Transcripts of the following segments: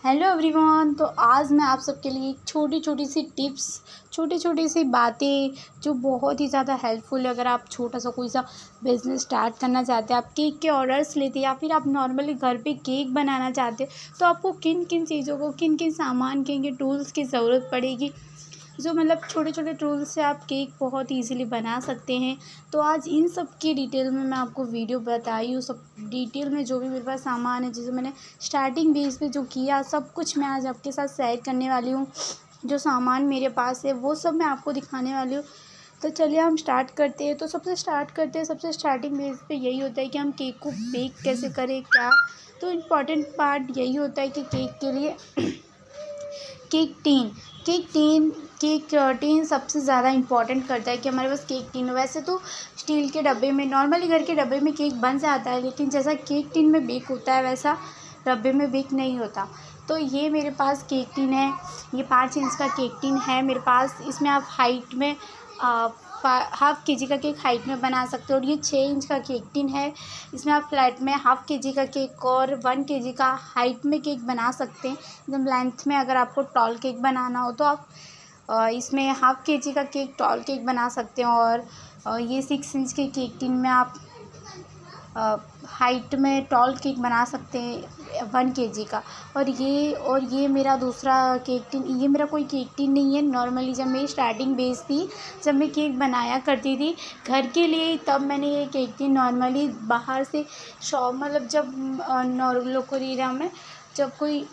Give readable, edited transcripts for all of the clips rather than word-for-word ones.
Hello everyone. तो आज मैं आप सबके लिए एक छोटी छोटी सी टिप्स, छोटी छोटी सी बातें जो बहुत ही ज़्यादा हेल्पफुल है। अगर आप छोटा सा कोई सा बिज़नेस स्टार्ट करना चाहते हैं, आप केक के ऑर्डर्स लेते हैं या फिर आप नॉर्मली घर पे केक बनाना चाहते हैं, तो आपको किन किन चीज़ों को, किन किन सामान, किन किन टूल्स की ज़रूरत पड़ेगी। जो मतलब छोटे छोटे टूल्स से आप केक बहुत ईज़िली बना सकते हैं। तो आज इन सब की डिटेल में मैं आपको वीडियो बताई हूँ। सब डिटेल में जो भी मेरे पास सामान है, जिसे मैंने स्टार्टिंग बेस पे जो किया, सब कुछ मैं आज आपके साथ शेयर करने वाली हूँ। जो सामान मेरे पास है वो सब मैं आपको दिखाने वाली हूँ। तो चलिए हम स्टार्ट करते हैं। तो सबसे स्टार्ट करते हैं, सबसे स्टार्टिंग बेस पे यही होता है कि हम केक को बेक कैसे करें, क्या। तो इम्पॉर्टेंट पार्ट यही होता है कि केक के लिए cake tin cake tin cake tin सबसे ज़्यादा इम्पॉर्टेंट करता है कि हमारे पास केक टीन हो। वैसे तो स्टील के डब्बे में, नॉर्मली घर के डब्बे में केक बन जाता है, लेकिन जैसा केक टीन में बेक होता है वैसा डब्बे में बेक नहीं होता। तो ये मेरे पास केक टीन है। ये 5 इंच का केक टीन है मेरे पास। इसमें आप हाइट में हाफ़ के जी का केक हाइट में बना सकते हो। और ये 6 इंच का केक टिन है। इसमें आप फ्लैट में हाफ़ के जी का केक और 1 के जी का हाइट में केक बना सकते हैं। एकदम लेंथ में अगर आपको टॉल केक बनाना हो तो आप इसमें हाफ़ के जी का केक टॉल केक बना सकते हैं। और ये 6 इंच के केक टिन में आप हाइट में टॉल केक बना सकते हैं 1 के जी का। और ये मेरा दूसरा केक टिन, ये मेरा कोई केक टिन नहीं है। नॉर्मली जब मेरी स्टार्टिंग बेस थी, जब मैं केक बनाया करती थी घर के लिए, तब मैंने ये केक टिन नॉर्मली बाहर से शॉप, मतलब जब लोकल एरिया में जब कोई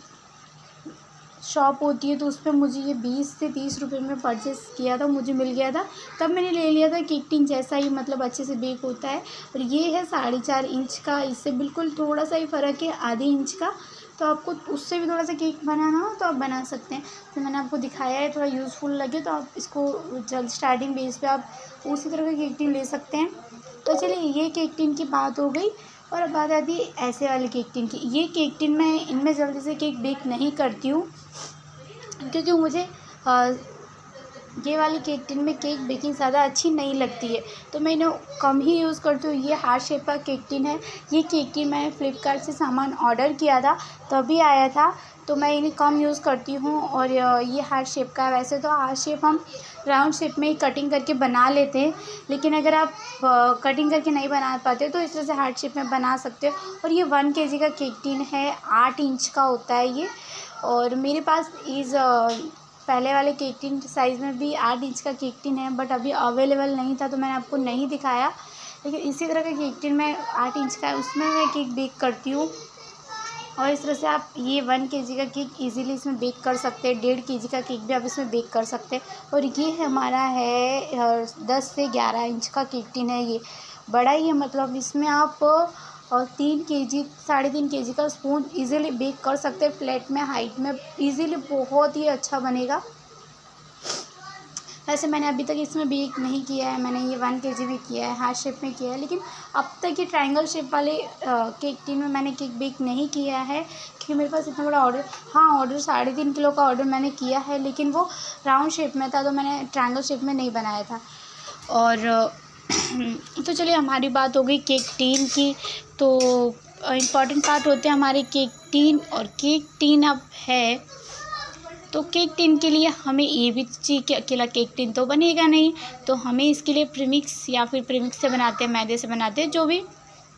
शॉप होती है तो उस पर मुझे ये 20 से 30 रुपए में परचेस किया था, मुझे मिल गया था। तब मैंने ले लिया था। केक टिन जैसा ही मतलब अच्छे से बेक होता है। और ये है 4.5 इंच का, इससे बिल्कुल थोड़ा सा ही फ़र्क है, आधे इंच का। तो आपको उससे भी थोड़ा सा केक बनाना हो तो आप बना सकते हैं। तो मैंने आपको दिखाया है, थोड़ा यूज़फुल लगे तो आप इसको जब स्टार्टिंग बेस पे आप उसी तरह का केक टिन ले सकते हैं। तो चलिए, ये केक टिन की बात हो गई। और अब बात आती है ऐसे वाले केक टिन की। ये केक टिन मैं इनमें जल्दी से केक बेक नहीं करती हूँ, क्योंकि मुझे ये वाली केक टिन में केक बेकिंग ज़्यादा अच्छी नहीं लगती है, तो मैं इन्हें कम ही यूज़ करती हूँ। ये हार्ट शेप का केक टिन है। ये केक टिन मैंने फ्लिपकार्ट से सामान ऑर्डर किया था, तभी आया था। तो मैं इन्हें कम यूज़ करती हूँ। और ये हार्ट शेप का है। वैसे तो हार्ट शेप हम राउंड शेप में ही कटिंग करके बना लेते हैं, लेकिन अगर आप कटिंग करके नहीं बना पाते तो इस तरह से हार्ट शेप में बना सकते हो। और ये 1 के जी का केक टिन है, 8 इंच का होता है ये। और मेरे पास पहले वाले केक टिन साइज़ में भी 8 इंच का केक टिन है, बट अभी अवेलेबल नहीं था तो मैंने आपको नहीं दिखाया। लेकिन इसी तरह का केक टिन मैं 8 इंच का है, उसमें मैं केक बेक करती हूँ। और इस तरह से आप ये 1 के जी का केक इजीली इसमें बेक कर सकते हैं। 1.5 के जी का केक भी आप इसमें बेक कर सकते हैं। और ये हमारा है 10 से 11 इंच का केक टिन है। ये बड़ा ही है, मतलब इसमें आप और 3 के जी, 3.5 के जी का स्पून इजीली बेक कर सकते हैं फ्लैट में, हाइट में इजीली, बहुत ही अच्छा बनेगा। वैसे मैंने अभी तक इसमें बेक नहीं किया है, मैंने ये 1 के जी में किया है, हार्ट शेप में किया है। लेकिन अब तक ये ट्रायंगल शेप वाले केक टिन में मैंने केक बेक नहीं किया है, क्योंकि मेरे पास इतना बड़ा ऑर्डर, हाँ ऑर्डर 3.5 किलो का ऑर्डर मैंने किया है, लेकिन वो राउंड शेप में था तो मैंने ट्रायंगल शेप में नहीं बनाया था। और तो चलिए, हमारी बात हो गई केक टिन की। तो इम्पॉर्टेंट पार्ट होते हैं हमारे केक टिन। और केक टिन अब है तो केक टिन के लिए हमें ये भी चाहिए कि अकेला केक टिन तो बनेगा नहीं, तो हमें इसके लिए प्रीमिक्स, या फिर प्रीमिक्स से बनाते हैं, मैदे से बनाते हैं, जो भी,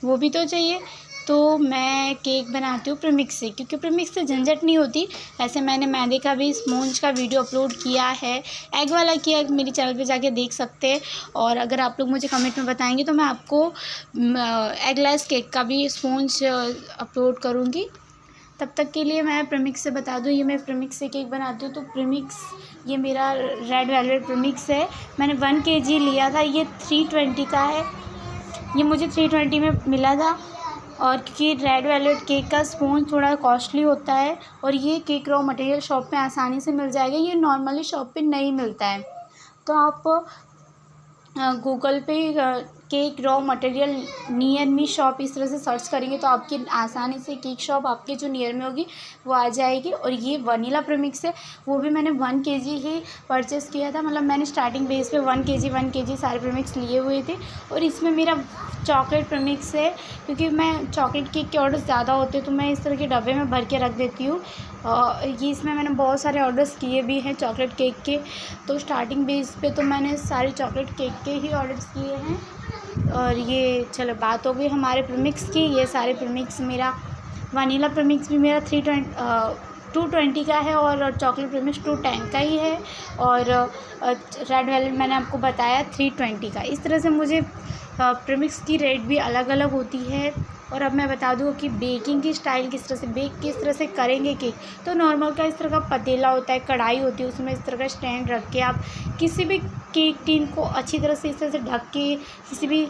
वो भी तो चाहिए। तो मैं केक बनाती हूँ प्रीमिक्स से, क्योंकि प्रीमिक्स से झंझट नहीं होती। वैसे मैंने मैदे का भी, स्पॉन्ज का वीडियो अपलोड किया है, एग वाला किया, मेरे चैनल पे जाके देख सकते हैं। और अगर आप लोग मुझे कमेंट में बताएंगे तो मैं आपको एगलेस केक का भी स्पॉन्ज अपलोड करूँगी। तब तक के लिए मैं प्रीमिक्स से बता दूँ, ये मैं प्रीमिक्स से केक बनाती हूँ। तो प्रीमिक्स, ये मेरा रेड वेलवेट प्रीमिक्स है। मैंने 1 के जी लिया था, ये 320 का है। ये मुझे 320 में मिला था। और क्योंकि रेड वेलवेट केक का स्पून थोड़ा कॉस्टली होता है, और ये केक रॉ मटेरियल शॉप में आसानी से मिल जाएगा, ये नॉर्मली शॉप पे नहीं मिलता है। तो आप गूगल पे cake raw material near me shop इस तरह से सर्च करेंगे तो आपकी आसानी से केक शॉप आपके जो नियर में होगी वो आ जाएगी। और ये वनीला प्रीमिक्स है, वो भी मैंने 1 के जी ही परचेज़ किया था, मतलब मैंने स्टार्टिंग बेस पे 1 के जी सारे प्रीमिक्स लिए हुए थे। और इसमें मेरा चॉकलेट प्रीमिक्स है, क्योंकि मैं चॉकलेट केक के ऑर्डर ज़्यादा होते हैं तो मैं इस तरह के डब्बे में भर के रख देती हूँ। ये इसमें मैंने बहुत सारे ऑर्डर्स किए भी हैं चॉकलेट केक के। तो स्टार्टिंग बेस पे तो मैंने सारे चॉकलेट केक के ही ऑर्डर्स किए हैं। और ये चलो बात हो गई हमारे प्रीमिक्स की। ये सारे प्रीमिक्स मेरा वनीला प्रीमिक्स भी मेरा 220 का है और चॉकलेट प्रीमिक्स 210 का ही है। और रेड वेलवेट मैंने आपको बताया 320 का। इस तरह से मुझे प्रीमिक्स की रेट भी अलग अलग होती है। और अब मैं बता दूँ कि बेकिंग की स्टाइल किस तरह से करेंगे केक। तो नॉर्मल का इस तरह का पतीला होता है, कढ़ाई होती है, उसमें इस तरह का स्टैंड रख के आप किसी भी केक टिन को अच्छी तरह से इस तरह से ढक के, किसी भी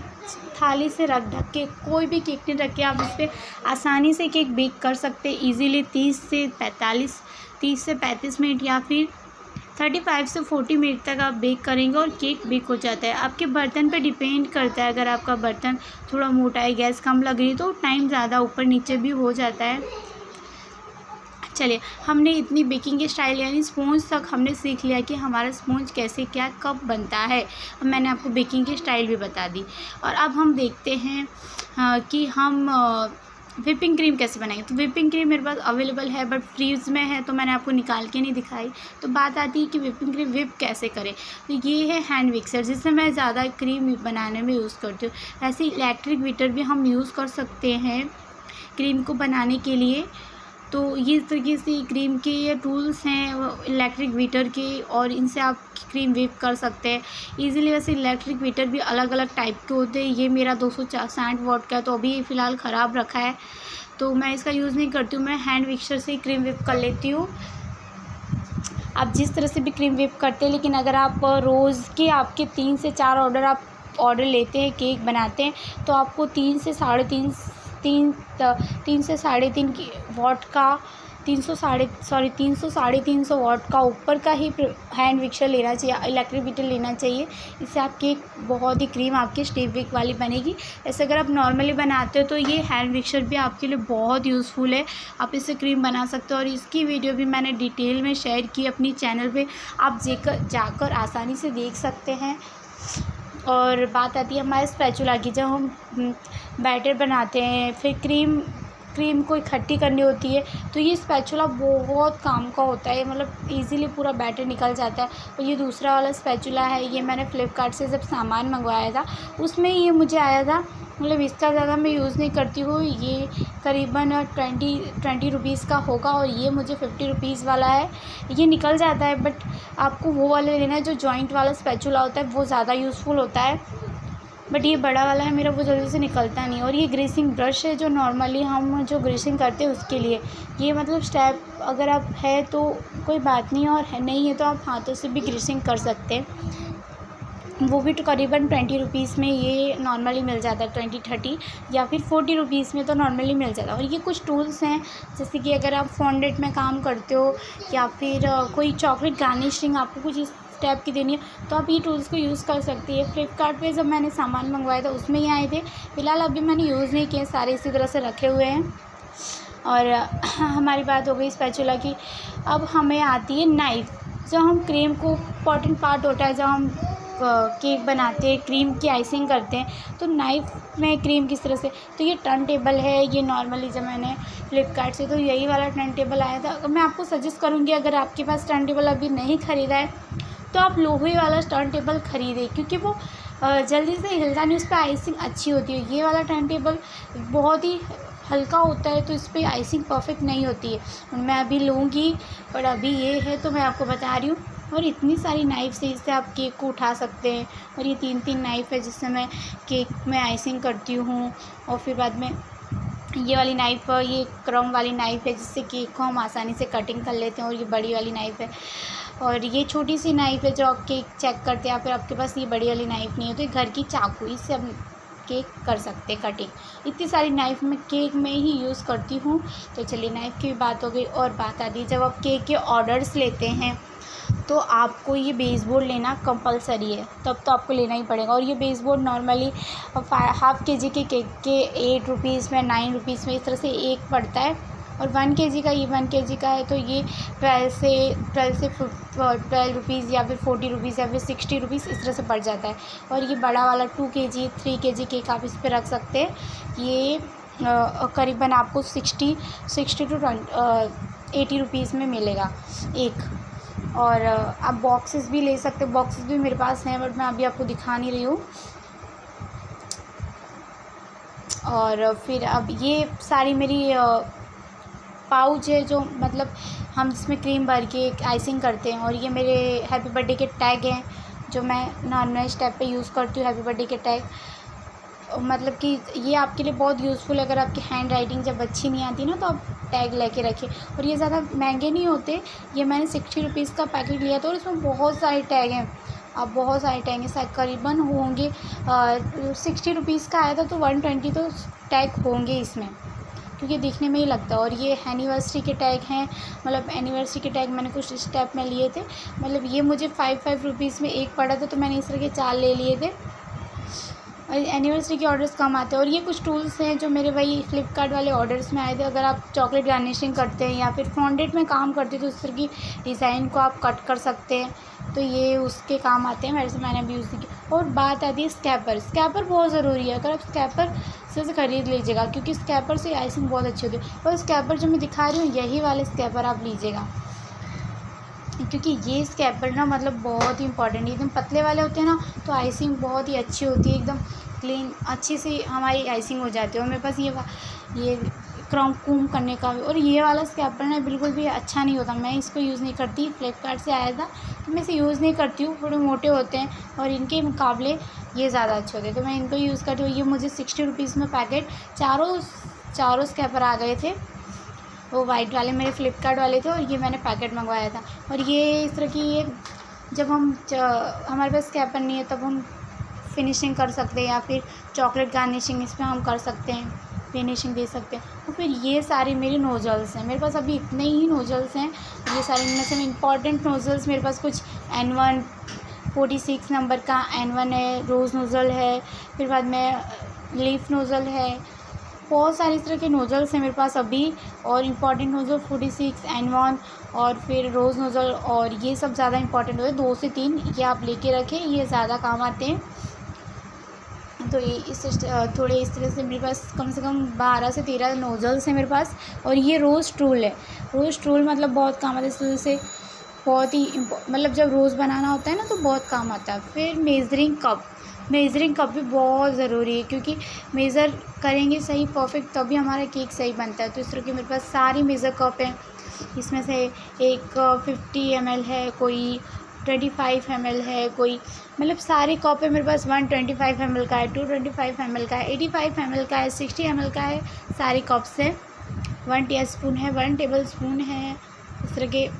थाली से ढक के, कोई भी केक टिन रख के आप इस पर आसानी से केक बेक कर सकते हैं ईज़िली 30 से 35 मिनट या फिर 35 से 40 मिनट तक आप बेक करेंगे और केक बेक हो जाता है। आपके बर्तन पे डिपेंड करता है। अगर आपका बर्तन थोड़ा मोटा है, गैस कम लग रही है, तो टाइम ज़्यादा ऊपर नीचे भी हो जाता है। चलिए, हमने इतनी बेकिंग की स्टाइल यानी स्पॉन्ज तक हमने सीख लिया कि हमारा स्पॉन्ज कैसे क्या कब बनता है। अब मैंने आपको बेकिंग की स्टाइल भी बता दी। और अब हम देखते हैं कि हम व्हिपिंग क्रीम कैसे बनाएंगे। तो व्हिपिंग क्रीम मेरे पास अवेलेबल है बट फ्रीज़ में है, तो मैंने आपको निकाल के नहीं दिखाई। तो बात आती है कि व्हिपिंग क्रीम व्हिप कैसे करें। तो ये है हैंड मिक्सर, जिससे मैं ज़्यादा क्रीम बनाने में यूज़ करती हूँ। ऐसे इलेक्ट्रिक बीटर भी हम यूज़ कर सकते हैं क्रीम को बनाने के लिए। तो ये इस तरीके से क्रीम के ये टूल्स हैं इलेक्ट्रिक बीटर के, और इनसे आप क्रीम व्हिप कर सकते हैं इजीली। वैसे इलेक्ट्रिक बीटर भी अलग अलग टाइप के होते हैं। ये मेरा 260 वाट का है, तो अभी फ़िलहाल ख़राब रखा है, तो मैं इसका यूज़ नहीं करती हूँ। मैं हैंड मिक्सर से ही क्रीम व्हिप कर लेती हूँ। आप जिस तरह से भी क्रीम व्हिप करते हैं, लेकिन अगर आप रोज़ के आपके 3 से 4 ऑर्डर लेते हैं, केक बनाते हैं, तो आपको 3 से साढ़े 3 की वाट का 300 साढ़े 300 वाट का ऊपर का ही हैंड मिक्सर लेना चाहिए, इलेक्ट्रिक बीटर लेना चाहिए। इससे आपकी बहुत ही क्रीम आपकी स्टीम बेक वाली बनेगी। ऐसे अगर आप नॉर्मली बनाते हो तो ये हैंड मिक्सर भी आपके लिए बहुत यूज़फुल है। आप इससे क्रीम बना सकते हो और इसकी वीडियो भी मैंने डिटेल में शेयर की अपनी चैनल पे, आप जाकर आसानी से देख सकते हैं। और बात आती है हमारे स्पैचुला की। जब हम बैटर बनाते हैं, फिर क्रीम को इकट्ठी करनी होती है, तो ये स्पैचुला बहुत काम का होता है। मतलब इजीली पूरा बैटर निकल जाता है। और ये दूसरा वाला स्पैचुला है, ये मैंने फ्लिपकार्ट से जब सामान मंगवाया था उसमें ये मुझे आया था। मतलब इसका ज़्यादा मैं यूज़ नहीं करती हूँ। ये करीबन 20 रुपीज़ का होगा और ये मुझे 50 रुपीज़ वाला है। ये निकल जाता है, बट आपको वो वाला लेना है जो जॉइंट वाला स्पैचुला होता है, वो ज़्यादा यूज़फुल होता है। बट ये बड़ा वाला है मेरा, वो जल्दी से निकलता नहीं। और ये ग्रीसिंग ब्रश है, जो नॉर्मली हम जो ग्रीसिंग करते हैं उसके लिए। ये मतलब स्टेप अगर आप है तो कोई बात नहीं, और नहीं है तो आप हाथों से भी ग्रीसिंग कर सकते हैं। वो भी तो करीबन 20 रुपीज़ में ये नॉर्मली मिल जाता है, 20-30 या फिर 40 रुपीज़ में तो नॉर्मली मिल जाता है। और ये कुछ टूल्स हैं, जैसे कि अगर आप फॉन्डेंट में काम करते हो या फिर कोई चॉकलेट गार्निशिंग आपको कुछ इस टाइप की देनी है, तो आप ये टूल्स को यूज़ कर सकती है। फ्लिपकार्ट पे जब मैंने सामान मंगवाया था उसमें ये आए थे। फ़िलहाल अभी मैंने यूज़ नहीं किए, सारे इसी तरह से रखे हुए हैं। और हमारी बात हो गई स्पैचुला की। अब हमें आती है नाइफ़। जब हम क्रीम को इम्पॉर्टेंट पार्ट होता है, जब हम केक बनाते हैं, क्रीम की आइसिंग करते हैं, तो नाइफ़ में क्रीम किस तरह से। तो ये टर्न टेबल है, ये नॉर्मली जब मैंने फ्लिपकार्ट से, तो यही वाला टर्न टेबल आया था। मैं आपको सजेस्ट करूँगी, अगर आपके पास टर्न टेबल अभी नहीं ख़रीदा है तो आप लोहे वाला टर्न टेबल ख़रीदें, क्योंकि वो जल्दी से हिलता नहीं, उस पर आइसिंग अच्छी होती है। ये वाला टर्न टेबल बहुत ही हल्का होता है, तो इस पर आइसिंग परफेक्ट नहीं होती है। मैं अभी लूँगी, पर अभी ये है तो मैं आपको बता रही हूँ। और इतनी सारी नाइफ़ से इससे आप केक को उठा सकते हैं। और ये 3 नाइफ़ है जिससे मैं केक में आइसिंग करती हूँ। और फिर बाद में ये वाली नाइफ़, ये क्रम वाली नाइफ़ है जिससे केक को हम आसानी से कटिंग कर लेते हैं। और ये बड़ी वाली नाइफ़ है, और ये छोटी सी नाइफ़ है जो आप केक चेक करते हैं। फिर आपके पास ये बड़ी वाली नाइफ़ नहीं है तो ये घर की चाकू, इससे हम केक कर सकते हैं कटिंग। इतनी सारी नाइफ़ मैं केक में ही यूज़ करती हूँ। तो चलिए, नाइफ़ की भी बात हो गई। और बात आती है जब आप केक के ऑर्डर्स लेते हैं तो आपको ये बेस बोर्ड लेना कंपलसरी है, तब तो आपको लेना ही पड़ेगा। और ये base board normally half KG के केक के 8 रुपीज़ में, 9 रुपीज़ में इस तरह से एक पड़ता है। और 1 केजी का, ये 1 केजी का है तो ये 12 रुपीज़ या फिर 40 रुपीज़ या फिर 60 रुपीज़ इस तरह से पड़ जाता है। और ये बड़ा वाला 2 केजी 3 केजी केक आप इस पर रख सकते हैं। ये करीबन आपको 60 टू ₹80 में मिलेगा एक। और आप बॉक्सेस भी ले सकते हो, बॉक्सेस भी मेरे पास हैं बट मैं अभी आपको दिखा नहीं रही हूँ। और फिर अब ये सारी मेरी पाउच है जो मतलब हम जिसमें क्रीम भर के आइसिंग करते हैं। और ये मेरे हैप्पी बर्थडे के टैग हैं जो मैं नॉर्मल स्टेप पे यूज़ करती हूँ। हैप्पी बर्थडे के टैग मतलब कि ये आपके लिए बहुत यूज़फुल है। अगर आपकी हैंड राइटिंग जब अच्छी नहीं आती ना तो आप टैग लेके रखिए। और ये ज़्यादा महंगे नहीं होते, ये मैंने ₹60 का पैकेट लिया था और इसमें बहुत सारे टैग हैं। अब बहुत सारे टैग हैं, शायद करीबन होंगे ₹60 का आया था तो 120 तो टैग होंगे इसमें, क्योंकि दिखने में ही लगता है। और ये एनिवर्सरी के टैग हैं, मतलब एनिवर्सरी के टैग मैंने कुछ स्टेप में लिए थे। मतलब ये मुझे ₹5 में एक पड़ा था तो मैंने इस तरह के 4 ले लिए थे। और एनिवर्सरी के ऑर्डर्स कम आते हैं। और ये कुछ टूल्स हैं जो मेरे वही फ्लिपकार्ट वाले ऑर्डर्स में आए थे। अगर आप चॉकलेट गार्निशिंग करते हैं या फिर फॉन्डेंट में काम करते हैं तो उस तरह की डिज़ाइन को आप कट कर सकते हैं, तो ये उसके काम आते हैं। वैसे मैंने अभी यूज़ किया। और बात आती है स्कैपर। स्कैपर बहुत ज़रूरी है, अगर आप स्कैपर से ख़रीद लीजिएगा क्योंकि स्कैपर से आइसिंग बहुत अच्छी होती है। और स्कैपर जो मैं दिखा रही हूँ यही वाले स्कैपर आप लीजिएगा, क्योंकि ये स्कैपर ना मतलब बहुत ही इंपॉर्टेंट है। एकदम पतले वाले होते हैं ना तो आइसिंग बहुत ही अच्छी होती है, एकदम क्लीन अच्छी सी हमारी आइसिंग हो जाती है। और मेरे पास ये क्रॉम कूम करने का भी। और ये वाला स्कैपर ना बिल्कुल भी अच्छा नहीं होता, मैं इसको यूज़ नहीं करती। फ्लिपकार्ट से आया था तो मैं इसे यूज़ नहीं करती हूँ, थोड़े मोटे होते हैं और इनके मुकाबले ये ज़्यादा अच्छे होते हैं तो मैं इनको यूज़ करती हूँ। ये मुझे ₹60 में पैकेट चारों स्कैपर आ गए थे। वो वाइट वाले मेरे फ्लिपकार्ट वाले थे और ये मैंने पैकेट मंगवाया था। और ये इस तरह की ये जब हमारे पास स्कैपर नहीं है तब हम फिनिशिंग कर सकते हैं या फिर चॉकलेट गार्निशिंग इसमें हम कर सकते हैं, फिनिशिंग दे सकते हैं। और फिर ये सारे मेरे नोज़ल्स हैं, मेरे पास अभी इतने ही नोज़ल्स हैं। ये सारे इनमें से इम्पॉर्टेंट नोज़ल्स मेरे पास कुछ N1 46 नंबर का N1 है, रोज़ नोज़ल है, फिर बाद में लीफ नोज़ल है। बहुत सारे इस तरह के नोज़ल्स हैं मेरे पास अभी। और इम्पॉर्टेंट नोज़ल 46 N1 और फिर रोज़ नोज़ल, और ये सब ज़्यादा इंपॉर्टेंट होते हैं। 2 से 3 ये आप लेके रखें, ये ज़्यादा काम आते हैं। तो ये थोड़े इस तरह से मेरे पास कम से कम 12 से 13 नोज़ल्स हैं मेरे पास। और ये रोज़ टूल है, रोज़ टूल मतलब बहुत काम आता है इस वजह से, बहुत ही मतलब जब रोज़ बनाना होता है ना तो बहुत काम आता है। फिर मेज़रिंग कप भी बहुत ज़रूरी है, क्योंकि मेज़र करेंगे सही परफेक्ट तभी हमारा केक सही बनता है। तो इस तरह के मेरे पास सारी मेज़र कप हैं। इसमें से एक 50 ml है, कोई 25 ml है, कोई मतलब सारे कप है मेरे पास। 125 ml का है, 225 ml का है, 85 ml का है, 60 ml का है, सारे कप्स हैं। 1 टीस्पून है, 1 टेबल स्पून है, इस तरह के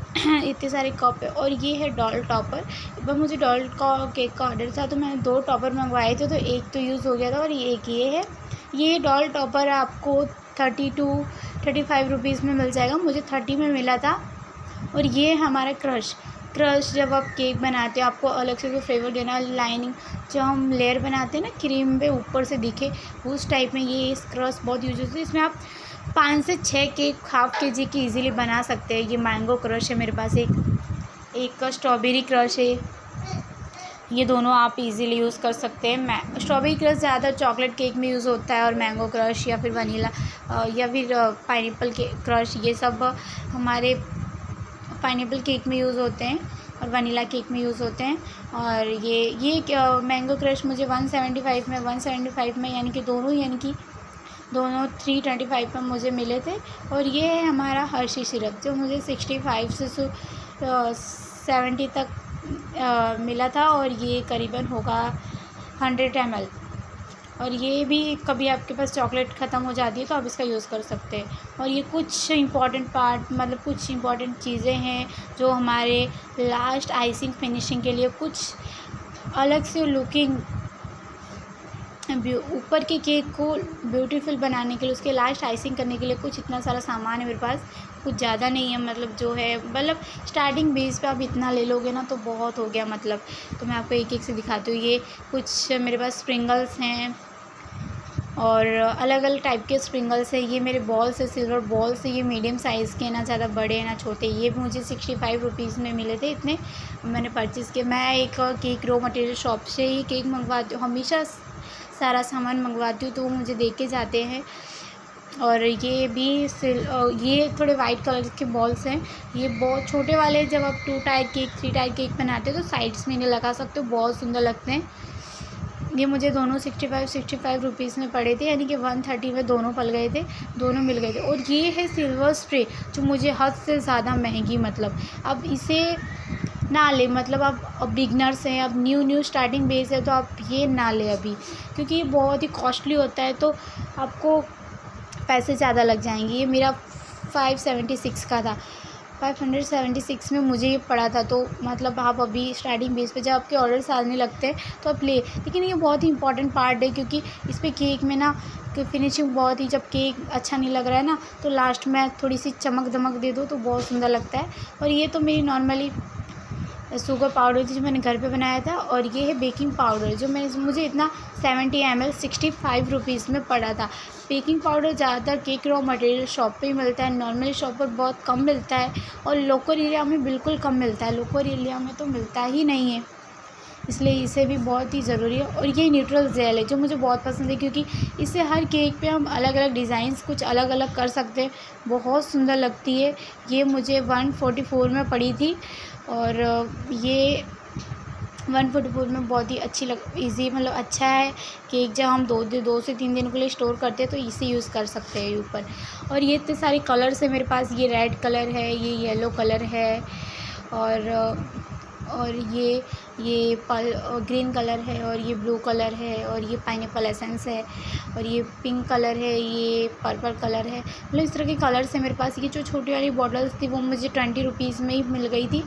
इतने सारे कप है। और ये है डॉल टॉपर। एक बार मुझे डॉल का केक का ऑर्डर था तो मैंने 2 टॉपर मंगवाए थे, तो एक तो यूज़ हो गया था और एक ये है। ये डॉल टॉपर आपको 35 में मिल जाएगा, मुझे 30 में मिला था। और ये हमारा क्रश जब आप केक बनाते हो आपको अलग से कोई फ्लेवर देना, लाइनिंग जो हम लेयर बनाते हैं ना क्रीम पे ऊपर से दिखे उस टाइप में, ये क्रश बहुत यूज होती है। इसमें आप 5 से 6 केक ½ kg की इजीली बना सकते हैं। ये मैंगो क्रश है मेरे पास, एक का स्ट्रॉबेरी क्रश है। ये दोनों आप इजीली यूज़ कर सकते हैं। स्ट्रॉबेरी क्रश ज़्यादा चॉकलेट केक में यूज़ होता है और मैंगो क्रश या फिर वनीला या फिर पाइनएप्पल के क्रश, ये सब हमारे पाइनएप्पल केक में यूज़ होते हैं और वनीला केक में यूज़ होते हैं। और ये मैंगो क्रश मुझे 175 में यानी कि दोनों 325 में मुझे मिले थे। और ये है हमारा हर्शी सिरप जो मुझे 65 से 70 तक मिला था, और ये करीबन होगा 100 ml। और ये भी कभी आपके पास चॉकलेट ख़त्म हो जाती है तो आप इसका यूज़ कर सकते हैं। और ये कुछ इम्पॉर्टेंट चीज़ें हैं जो हमारे लास्ट आइसिंग फिनिशिंग के लिए, कुछ अलग से लुकिंग ऊपर के केक को ब्यूटीफुल बनाने के लिए, उसके लास्ट आइसिंग करने के लिए कुछ इतना सारा सामान है मेरे पास। कुछ ज़्यादा नहीं है, मतलब स्टार्टिंग बेस पे आप इतना ले लोगे ना तो बहुत हो गया मतलब। तो मैं आपको एक एक से दिखाती हूँ। ये कुछ मेरे पास स्प्रिंगल्स हैं और अलग अलग टाइप के स्प्रिंगल्स है। ये मेरे बॉल्स है, सिल्वर बॉल्स है। ये मीडियम साइज़ के, ना ज़्यादा बड़े ना छोटे। ये भी मुझे ₹65 में मिले थे, इतने मैंने परचेज़ किए। मैं एक केक रॉ मटेरियल शॉप से ही केक मंगवाती हूँ, हमेशा सारा सामान मंगवाती हूँ तो वो मुझे दे के जाते हैं। और ये भी ये थोड़े वाइट कलर के बॉल्स हैं। ये बहुत छोटे वाले, जब आप 2 टायर केक 3 टायर केक बनाते हो तो साइड्स में इन्हें लगा सकते हो, बहुत सुंदर लगते हैं। ये मुझे दोनों 65 रुपीज़ में पड़े थे, यानी कि 130 में दोनों पल गए थे, दोनों मिल गए थे। और ये है सिल्वर स्प्रे, जो मुझे हद से ज़्यादा महंगी, मतलब अब इसे ना लें, मतलब आप बिगनर्स हैं, अब न्यू स्टार्टिंग बेस है, तो आप ये ना लें अभी, क्योंकि ये बहुत ही कॉस्टली होता है, तो आपको पैसे ज़्यादा लग जाएंगे। ये मेरा 576 का था, 576 में मुझे ये पड़ा था। तो मतलब आप अभी स्टार्टिंग बेस पे जब आपके ऑर्डर्स आने लगते हैं तो आप ले, लेकिन ये बहुत ही इंपॉर्टेंट पार्ट है, क्योंकि इस पे केक में ना कि फिनिशिंग बहुत ही, जब केक अच्छा नहीं लग रहा है ना, तो लास्ट में थोड़ी सी चमक दमक दे दो तो बहुत सुंदर लगता है। और ये तो मेरी नॉर्मली शुगर पाउडर थी जो मैंने घर पे बनाया था, और ये है बेकिंग पाउडर जो मुझे इतना 70 ml 65 रुपीज़ में पड़ा था। बेकिंग पाउडर ज़्यादातर केक रॉ मटेरियल शॉप पे ही मिलता है, नॉर्मली शॉप पर बहुत कम मिलता है, और लोकल एरिया में बिल्कुल कम मिलता है, लोकल एरिया में तो मिलता ही नहीं है, इसलिए इसे भी बहुत ही ज़रूरी है। और ये न्यूट्रल जेल है जो मुझे बहुत पसंद है, क्योंकि इससे हर केक पे हम अलग अलग डिज़ाइंस कुछ अलग अलग कर सकते हैं, बहुत सुंदर लगती है। ये मुझे 144 में पड़ी थी, और ये 144 में बहुत ही अच्छी ईज़ी, मतलब अच्छा है। केक जब हम 2 से 3 दिन के लिए स्टोर करते हैं तो इसे यूज़ कर सकते हैं ऊपर। और ये इतने सारे कलर्स हैं मेरे पास, ये रेड कलर है, ये येलो कलर है, और ये ग्रीन कलर है, और ये ब्लू कलर है, और ये पाइनएप्पल एसेंस है, और ये पिंक कलर है, ये पर्पल कलर है। मतलब इस तरह के कलर्स हैं मेरे पास। ये जो छोटी वाली बॉटल्स थी वो मुझे 20 रुपीज़ में ही मिल गई थी,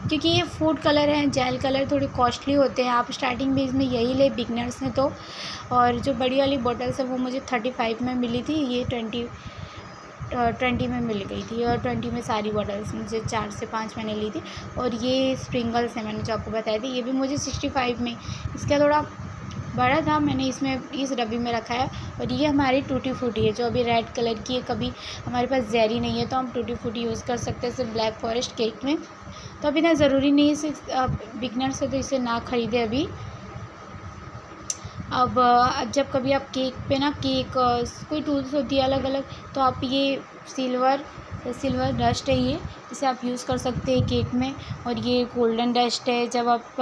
क्योंकि ये फूड कलर हैं, जेल कलर थोड़े कॉस्टली होते हैं, आप स्टार्टिंग बेस में यही ले बिगनर्स हैं तो। और जो बड़ी वाली बॉटल्स है वो मुझे 35 में मिली थी, ये 20 में मिल गई थी, और 20 में सारी बॉटल्स मुझे 4 से 5 मैंने ली थी। और ये स्प्रिंगल्स हैं, मैंने जो आपको बताया था, ये भी मुझे 65 में, इसका थोड़ा बड़ा था, मैंने इसमें इस डब्बी में रखा है। और ये हमारी टूटी फ्रूटी है जो अभी रेड कलर की है, कभी हमारे पास जेरी नहीं है तो हम टूटी फ्रूटी यूज़ कर सकते हैं सिर्फ ब्लैक फॉरेस्ट केक में। तो अभी ना ज़रूरी नहीं है, सिर्फ बिगनर से तो इसे ना ख़रीदे अभी। अब जब कभी आप केक पे ना कोई टूल्स होती है अलग अलग, तो आप ये सिल्वर डस्ट है, ये इसे आप यूज़ कर सकते हैं केक में। और ये गोल्डन डस्ट है, जब आप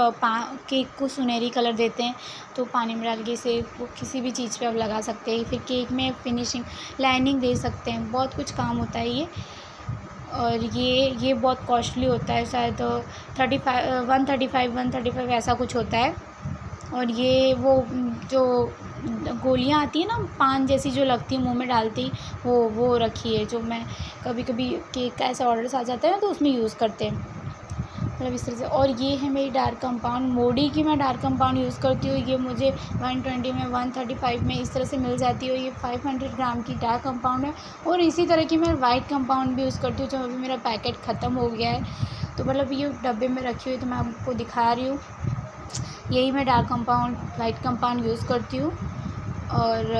केक को सुनहरी कलर देते हैं तो पानी में डाल के इसे वो किसी भी चीज़ पे आप लगा सकते हैं, फिर केक में फिनिशिंग लाइनिंग दे सकते हैं, बहुत कुछ काम होता है ये। और ये बहुत कॉस्टली होता है, शायद 135 ऐसा कुछ होता है। और ये वो जो गोलियां आती है ना पान जैसी जो लगती है मुंह में डालती, वो रखी है, जो मैं कभी कभी केक का ऐसा ऑर्डर्स आ जाता है ना तो उसमें यूज़ करते हैं, मतलब इस तरह से। और ये है मेरी डार्क कंपाउंड, मोडी की मैं डार्क कंपाउंड यूज़ करती हूँ, ये मुझे 120 में 135 में इस तरह से मिल जाती है। ये 500 ग्राम की डार्क कंपाउंड है। और इसी तरह की मैं वाइट कंपाउंड भी यूज़ करती हूँ, जो अभी मेरा पैकेट ख़त्म हो गया है, तो मतलब ये डब्बे में रखी हुई तो मैं आपको दिखा रही हूँ। यही मैं dark compound white compound use करती हूँ। और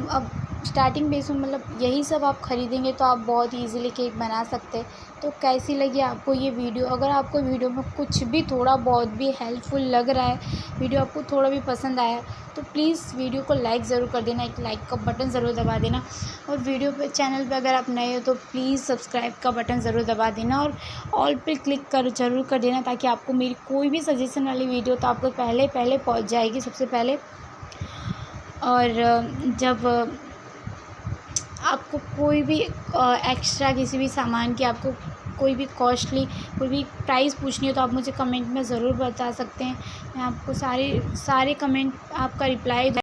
अब स्टार्टिंग बेस में मतलब यही सब आप ख़रीदेंगे तो आप बहुत ईज़िली केक बना सकते हैं। तो कैसी लगी आपको ये वीडियो? अगर आपको वीडियो में कुछ भी थोड़ा बहुत भी हेल्पफुल लग रहा है, वीडियो आपको थोड़ा भी पसंद आया, तो प्लीज़ वीडियो को लाइक ज़रूर कर देना, एक लाइक का बटन ज़रूर दबा देना। और वीडियो पे चैनल पे अगर आप नए हो तो प्लीज़ सब्सक्राइब का बटन ज़रूर दबा देना, और ऑल पे क्लिक ज़रूर कर देना, ताकि आपको मेरी कोई भी सजेशन वाली वीडियो तो आपको पहले पहुँच जाएगी सबसे पहले। और जब आपको कोई भी एक्स्ट्रा किसी भी सामान की आपको कोई भी कॉस्टली कोई भी प्राइस पूछनी हो तो आप मुझे कमेंट में ज़रूर बता सकते हैं। मैं आपको सारे कमेंट आपका रिप्लाई